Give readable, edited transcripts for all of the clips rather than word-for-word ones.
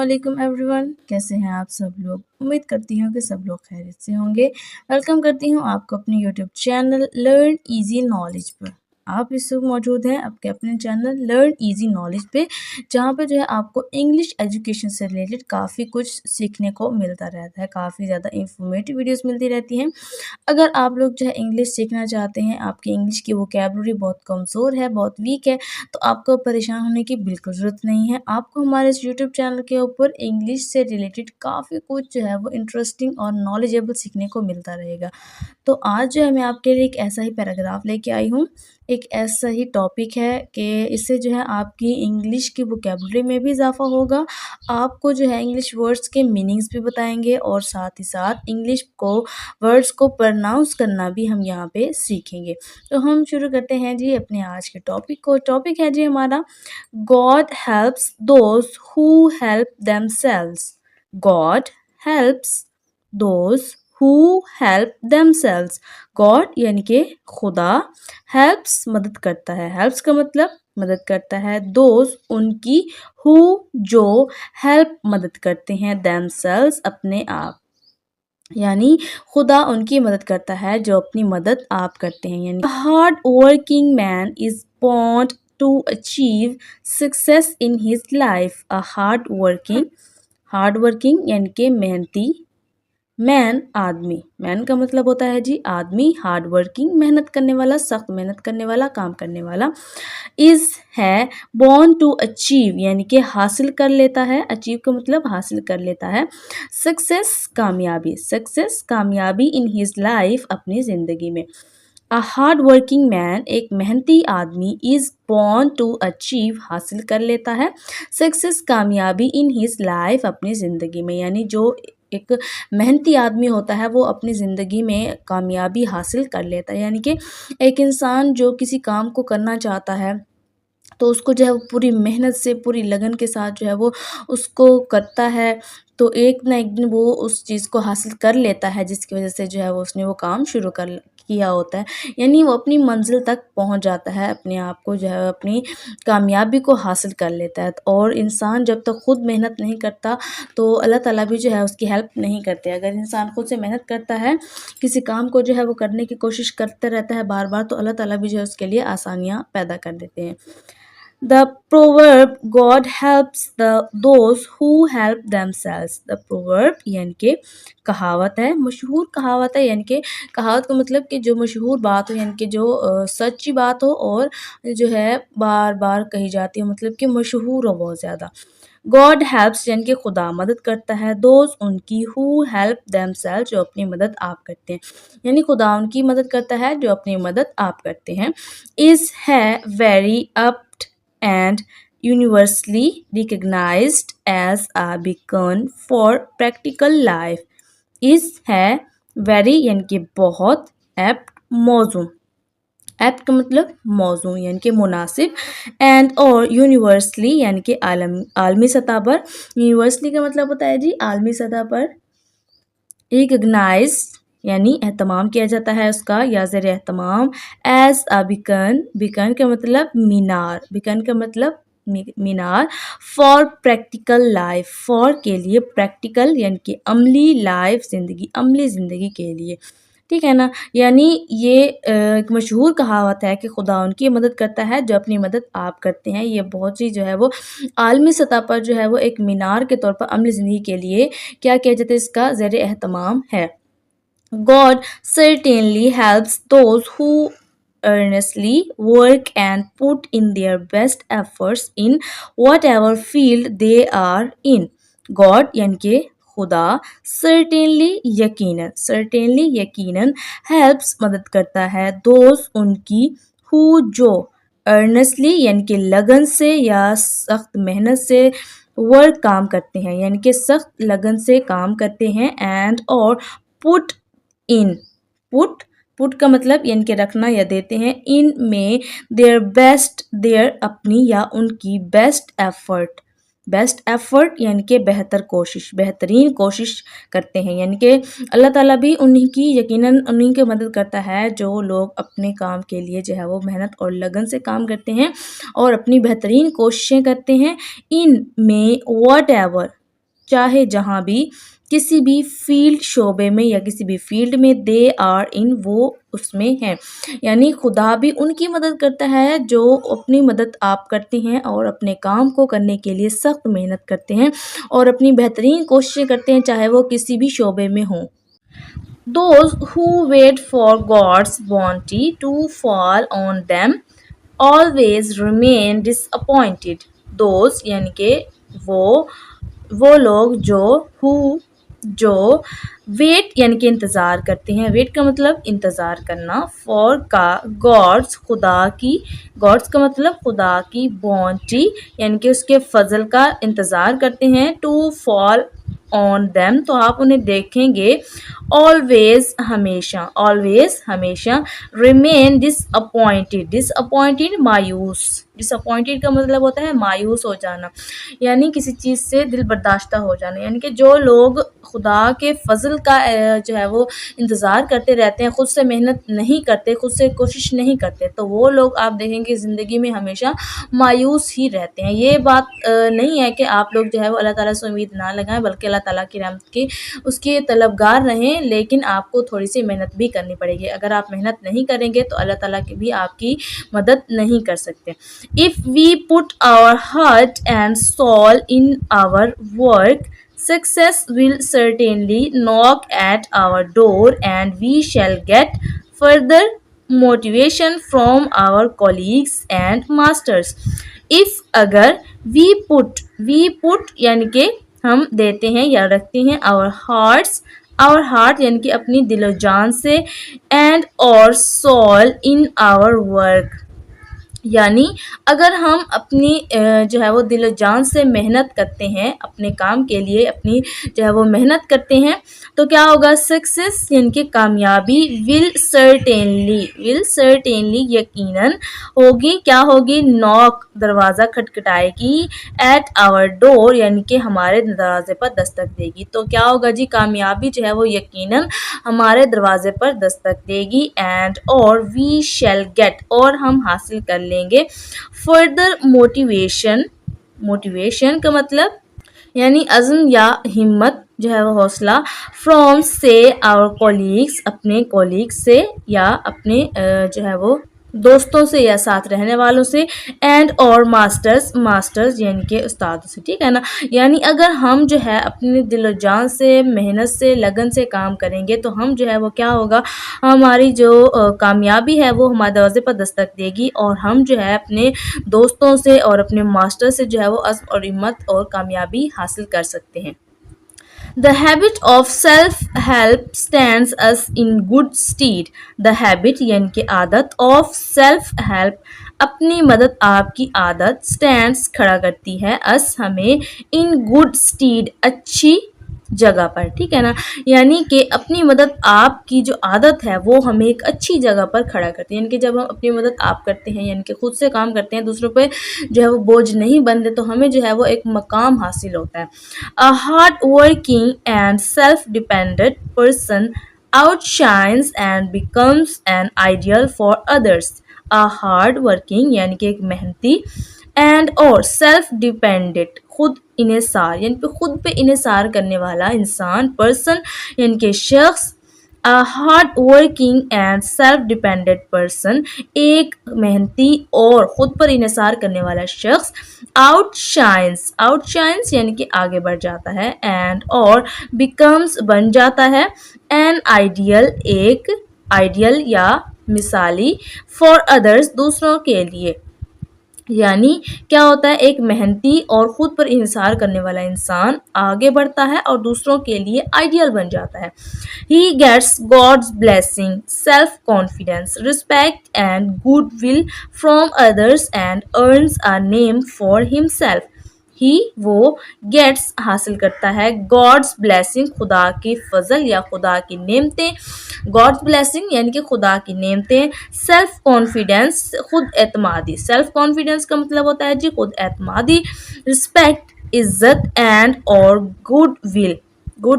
علیکم every one, کیسے ہیں آپ سب لوگ؟ امید کرتی ہوں کہ سب لوگ خیریت سے ہوں گے۔ ویلکم کرتی ہوں آپ کو اپنے YouTube channel learn easy knowledge پر۔ آپ اس وقت موجود ہیں آپ کے اپنے چینل لرن ایزی نالج پہ، جہاں پہ جو ہے آپ کو انگلش ایجوکیشن سے ریلیٹڈ کافی کچھ سیکھنے کو ملتا رہتا ہے، کافی زیادہ انفارمیٹیو ویڈیوز ملتی رہتی ہیں۔ اگر آپ لوگ جو ہے انگلش سیکھنا چاہتے ہیں، آپ کی انگلش کی ووکیبلری بہت کمزور ہے، بہت ویک ہے، تو آپ کو پریشان ہونے کی بالکل ضرورت نہیں ہے۔ آپ کو ہمارے اس یوٹیوب چینل کے اوپر انگلش سے ریلیٹڈ کافی کچھ جو ہے وہ انٹرسٹنگ اور نالجیبل سیکھنے کو ملتا رہے گا۔ تو آج جو ہے میں آپ کے لیے ایک ایسا ہی پیراگراف لے کے آئی ہوں، ایک ایسا ہی ٹاپک ہے کہ اس سے جو ہے آپ کی انگلش کی ووکیبلری میں بھی اضافہ ہوگا، آپ کو جو ہے انگلش ورڈز کے میننگز بھی بتائیں گے، اور ساتھ ہی ساتھ انگلش کو ورڈز کو پرناؤنس کرنا بھی ہم یہاں پہ سیکھیں گے۔ تو ہم شروع کرتے ہیں جی اپنے آج کے ٹاپک کو۔ ٹاپک ہے جی ہمارا God helps those who help themselves. God helps those who help themselves. God یعنی کہ خدا، helps مدد کرتا ہے، helps کا مطلب مدد کرتا ہے، those ان کی، who جو help مدد کرتے ہیں، themselves اپنے آپ، یعنی خدا ان کی مدد کرتا ہے جو اپنی مدد آپ کرتے ہیں۔ یعنی hard working man is born to achieve success in his life. A hard working یعنی کہ محنتی، مین آدمی، مین کا مطلب ہوتا ہے جی آدمی، ہارڈ ورکنگ محنت کرنے والا، سخت محنت کرنے والا، کام کرنے والا، از ہے born to achieve یعنی کہ حاصل کر لیتا ہے، achieve کا مطلب حاصل کر لیتا ہے، success کامیابی in his life اپنی زندگی میں۔ A hard working man ایک محنتی آدمی is born to achieve حاصل کر لیتا ہے، success کامیابی in his life اپنی زندگی میں، یعنی جو ایک محنتی آدمی ہوتا ہے وہ اپنی زندگی میں کامیابی حاصل کر لیتا ہے۔ یعنی کہ ایک انسان جو کسی کام کو کرنا چاہتا ہے تو اس کو جو ہے وہ پوری محنت سے، پوری لگن کے ساتھ جو ہے وہ اس کو کرتا ہے، تو ایک نہ ایک دن وہ اس چیز کو حاصل کر لیتا ہے، جس کی وجہ سے جو ہے وہ اس نے وہ کام شروع کیا ہوتا ہے، یعنی وہ اپنی منزل تک پہنچ جاتا ہے، اپنے آپ کو جو ہے اپنی کامیابی کو حاصل کر لیتا ہے۔ اور انسان جب تک خود محنت نہیں کرتا تو اللہ تعالیٰ بھی جو ہے اس کی ہیلپ نہیں کرتے۔ اگر انسان خود سے محنت کرتا ہے، کسی کام کو جو ہے وہ کرنے کی کوشش کرتا رہتا ہے بار بار، تو اللہ تعالیٰ بھی جو ہے اس کے لیے آسانیاں پیدا کر دیتے ہیں۔ The proverb God helps those who help themselves. The proverb یعنی کہ کہاوت ہے، مشہور کہاوت ہے، یعنی کہ کہاوت کا مطلب کہ جو مشہور بات ہو، یعنی کہ جو سچی بات ہو اور جو ہے بار بار کہی جاتی ہے، مطلب کہ مشہور ہو بہت زیادہ۔ God helps یعنی کہ خدا مدد کرتا ہے، those ان کی، who help themselves جو اپنی مدد آپ کرتے ہیں، یعنی خدا ان کی مدد کرتا ہے جو اپنی مدد آپ کرتے ہیں۔ is ہے very apt and universally recognized as a beacon for practical life. is ہے very یعنی کہ بہت، apt موزوں، ایپٹ کا مطلب موزوں یعنی کہ مناسب، اینڈ اور یونیورسلی یعنی کہ عالمی سطح پر، یونیورسلی کا مطلب ہوتا ہے جی عالمی سطح پر، ریکگنائز یعنی اہتمام کیا جاتا ہے اس کا یا زیر اہتمام، ایز اے بیکن کا مطلب مینار، بیکن کا مطلب مینار، فار پریکٹیکل لائف، فار کے لیے، پریکٹیکل یعنی کہ عملی، لائف زندگی، عملی زندگی کے لیے، ٹھیک ہے نا۔ یعنی یہ ایک مشہور کہاوت ہے کہ خدا ان کی مدد کرتا ہے جو اپنی مدد آپ کرتے ہیں، یہ بہت سی جو ہے وہ عالمی سطح پر جو ہے وہ ایک مینار کے طور پر عملی زندگی کے لیے کیا کیا جاتا ہے، اس کا زیر اہتمام ہے۔ God certainly helps those who earnestly work and put in their best efforts in whatever field they are in. God یعنی کہ خدا، certainly یقیناً helps مدد کرتا ہے، those ان کی، who جو earnestly یعنی کہ لگن سے یا سخت محنت سے، work کام کرتے ہیں یعنی کہ سخت لگن سے کام کرتے ہیں، and اور put in، put کا مطلب یعنی کہ رکھنا یا دیتے ہیں، ان میں their best، their اپنی یا ان کی بیسٹ ایفرٹ یعنی کہ بہترین کوشش کرتے ہیں، یعنی کہ اللہ تعالیٰ بھی یقیناً انہیں کی مدد کرتا ہے جو لوگ اپنے کام کے لیے جو ہے وہ محنت اور لگن سے کام کرتے ہیں اور اپنی بہترین کوششیں کرتے ہیں، ان میں whatever چاہے جہاں بھی کسی بھی فیلڈ شعبے میں یا کسی بھی فیلڈ میں دے آر ان وہ اس میں ہیں. یعنی خدا بھی ان کی مدد کرتا ہے جو اپنی مدد آپ کرتے ہیں اور اپنے کام کو کرنے کے لیے سخت محنت کرتے ہیں اور اپنی بہترین کوششیں کرتے ہیں چاہے وہ کسی بھی شعبے میں ہوں. Those who wait for God's bounty to fall on them always remain disappointed. Those یعنی کہ وہ لوگ جو ویٹ یعنی کہ انتظار کرتے ہیں. ویٹ کا مطلب انتظار کرنا. فور کا گاڈس گاڈس کا مطلب خدا کی بونٹی یعنی کہ اس کے فضل کا انتظار کرتے ہیں. ٹو فال آن دیم تو آپ انہیں دیکھیں گے. آلویز ہمیشہ. ریمین ڈس اپوائنٹیڈ مایوس. ڈس اپوائنٹیڈ کا مطلب ہوتا ہے مایوس ہو جانا یعنی کسی چیز سے دل برداشتہ ہو جانا. یعنی کہ جو لوگ خدا کے فضل کا جو ہے وہ انتظار کرتے رہتے ہیں, خود سے محنت نہیں کرتے, خود سے کوشش نہیں کرتے, تو وہ لوگ آپ دیکھیں گے زندگی میں ہمیشہ مایوس ہی رہتے ہیں. یہ بات نہیں ہے کہ آپ لوگ جو ہے وہ اللہ تعالیٰ سے امید نہ لگائیں بلکہ اللہ تعالیٰ کی رحمت کی اس کے طلبگار رہیں, لیکن آپ کو تھوڑی سی محنت بھی کرنی پڑے گی. اگر آپ محنت نہیں کریں گے تو اللہ تعالیٰ کی بھی آپ کی مدد نہیں کر سکتے. If we put our heart and soul in our work, success will certainly knock at our door and we shall get further motivation from our colleagues and masters. If اگر we put یعنی کہ ہم دیتے ہیں یا رکھتے ہیں our heart یعنی کہ اپنی دل و جان سے and our soul in our work یعنی اگر ہم اپنی جو ہے وہ دل و جان سے محنت کرتے ہیں اپنے کام کے لیے, اپنی جو ہے وہ محنت کرتے ہیں تو کیا ہوگا, سکسیس یعنی کہ کامیابی will certainly یقیناً ہوگی. کیا ہوگی, knock دروازہ کھٹکھٹائے گی, at our door یعنی کہ ہمارے دروازے پر دستک دے گی. تو کیا ہوگا جی, کامیابی جو ہے وہ یقیناً ہمارے دروازے پر دستک دے گی. and اور we shall get اور ہم حاصل کر لیں گے further motivation کا مطلب یعنی عزم یا ہمت جو ہے وہ حوصلہ. from سے our colleagues اپنے کولیگ سے یا اپنے جو ہے وہ دوستوں سے یا ساتھ رہنے والوں سے. اینڈ اور ماسٹرز یعنی کہ استادوں سے, ٹھیک ہے نا. یعنی اگر ہم جو ہے اپنے دل و جان سے محنت سے لگن سے کام کریں گے تو ہم جو ہے وہ کیا ہوگا, ہماری جو کامیابی ہے وہ ہمارے دروازے پر دستک دے گی اور ہم جو ہے اپنے دوستوں سے اور اپنے ماسٹر سے جو ہے وہ عزم اور ہمت اور کامیابی حاصل کر سکتے ہیں. The habit of self-help stands us in good stead. The habit یعنی کہ عادت of self-help اپنی مدد آپ کی عادت stands کھڑا کرتی ہے us ہمیں in good stead اچھی جگہ پر, ٹھیک ہے نا. یعنی کہ اپنی مدد آپ کی جو عادت ہے وہ ہمیں ایک اچھی جگہ پر کھڑا کرتی ہے. یعنی کہ جب ہم اپنی مدد آپ کرتے ہیں یعنی کہ خود سے کام کرتے ہیں, دوسروں پہ جو ہے وہ بوجھ نہیں بنتے, تو ہمیں جو ہے وہ ایک مقام حاصل ہوتا ہے. A hard working and self-dependent person outshines and becomes an ideal for others. A hard working یعنی کہ ایک محنتی اینڈ اور سیلف ڈیپینڈنٹ خود انحصار یعنی کہ خود پہ انحصار کرنے والا انسان, پرسن یعنی کہ شخص. Hard working and self dependent person ایک محنتی اور خود پر انحصار کرنے والا شخص. آؤٹ شائنس یعنی کہ آگے بڑھ جاتا ہے, اینڈ اور بیکمز بن جاتا ہے, این آئیڈیل ایک آئیڈیل یا مثالی, فار ادرس دوسروں کے لیے. یعنی کیا ہوتا ہے, ایک محنتی اور خود پر انحصار کرنے والا انسان آگے بڑھتا ہے اور دوسروں کے لیے آئیڈیل بن جاتا ہے. He gets God's blessing, self-confidence, respect and goodwill from others and earns a name for himself. ہی وہ گیٹس حاصل کرتا ہے, گاڈس بلیسنگ خدا کی فضل یا خدا کی نعمتیں, گاڈس بلیسنگ یعنی کہ خدا کی نعمتیں. سیلف کانفیڈنس خود اعتمادی, سیلف کانفیڈنس کا مطلب ہوتا ہے جی خود اعتمادی. رسپیکٹ عزت, اینڈ اور گڈ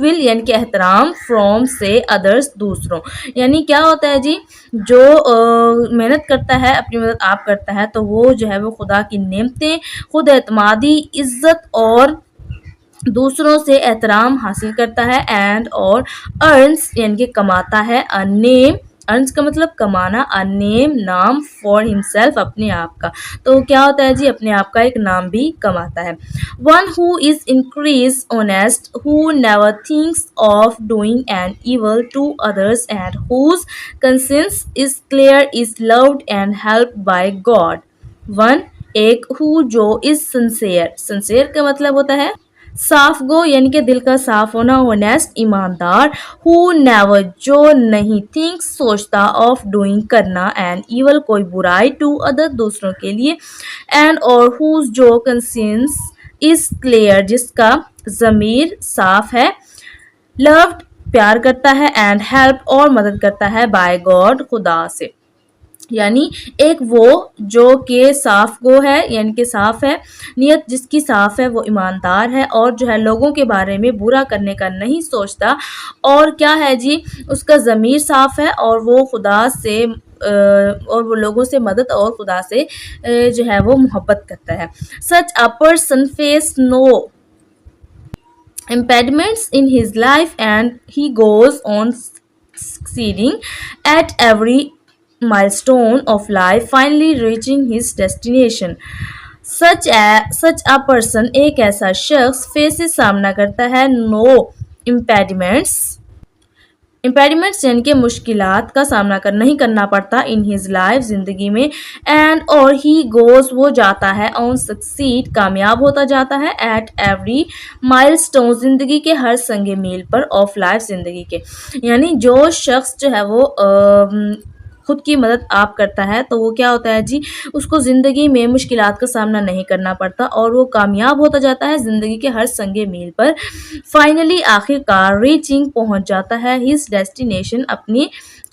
ول یعنی کہ احترام, فرام سے ادرس دوسروں. یعنی کیا ہوتا ہے جی, جو محنت کرتا ہے اپنی مدد آپ کرتا ہے تو وہ جو ہے وہ خدا کی نعمتیں, خود اعتمادی, عزت اور دوسروں سے احترام حاصل کرتا ہے، اینڈ اور ارنس یعنی کہ کماتا ہے، ارنس کا مطلب کمانا، نام فار ہمسیلف اپنے آپ کا، تو کیا ہوتا ہے جی اپنے آپ کا ایک نام بھی کماتا ہے۔ One who is increase honest, who never thinks of doing an evil to others and whose conscience is clear is loved and help by God. One ایک، ہو جو از سنسیئر کا مطلب ہوتا ہے صاف گو یعنی کہ دل کا صاف ہونا، اونیسٹ ایماندار، ہو نیور جو نہیں، تھنکس سوچتا، آف ڈوئنگ کرنا، این ایول کوئی برائی، ٹو ادر دوسروں کے لیے، اینڈ اور ہوز جو کنسینس از کلیئر جس کا ضمیر صاف ہے، لوڈ پیار کرتا ہے، اینڈ ہیلپ اور مدد کرتا ہے، بائی گاڈ خدا سے، یعنی ایک وہ جو کہ صاف گو ہے یعنی کہ صاف ہے، نیت جس کی صاف ہے وہ ایماندار ہے، اور جو ہے لوگوں کے بارے میں برا کرنے کا نہیں سوچتا، اور کیا ہے جی اس کا ضمیر صاف ہے، اور وہ خدا سے اور وہ لوگوں سے مدد اور خدا سے جو ہے وہ محبت کرتا ہے۔ Such a person faces no impediments in his life and he goes on succeeding at every milestone of life, finally reaching his destination. such a person ایک ایسا شخص faces سامنا کرتا ہے no impediments یعنی کہ مشکلات کا سامنا نہیں کرنا پڑتا in his life زندگی میں، and اور he goes وہ جاتا ہے on succeed کامیاب ہوتا جاتا ہے at every milestone زندگی کے ہر سنگ میل پر of life زندگی کے، یعنی جو شخص جو ہے وہ خود کی مدد آپ کرتا ہے تو وہ کیا ہوتا ہے جی اس کو زندگی میں مشکلات کا سامنا نہیں کرنا پڑتا اور وہ کامیاب ہوتا جاتا ہے زندگی کے ہر سنگ میل پر، فائنلی آخر کار ریچنگ پہنچ جاتا ہے ہز ڈیسٹینیشن اپنی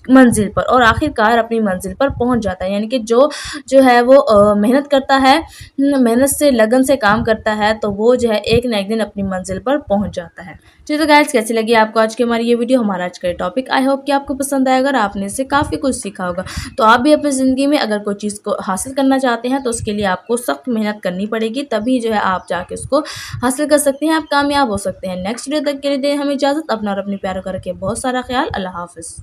منزل پر، اور آخر کار اپنی منزل پر پہنچ جاتا ہے، یعنی کہ جو ہے وہ محنت کرتا ہے، محنت سے لگن سے کام کرتا ہے تو وہ جو ہے ایک نہ ایک دن اپنی منزل پر پہنچ جاتا ہے۔ تو گائز کیسی لگی آپ کو آج کی ہماری یہ ویڈیو، ہمارا آج کا ٹاپک، آئی ہوپ کہ آپ کو پسند آئے گا، آپ نے اس سے کافی کچھ سیکھا ہوگا۔ تو آپ بھی اپنی زندگی میں اگر کوئی چیز کو حاصل کرنا چاہتے ہیں تو اس کے لیے آپ کو سخت محنت کرنی پڑے گی، تبھی جو ہے آپ جا کے اس کو حاصل کر سکتے ہیں، آپ کامیاب ہو سکتے ہیں۔ نیکسٹ ویڈیو تک کے لیے دیں ہمیں اجازت، اپنا اور اپنے پیاروں کا رکھیں بہت سارا خیال، اللہ حافظ۔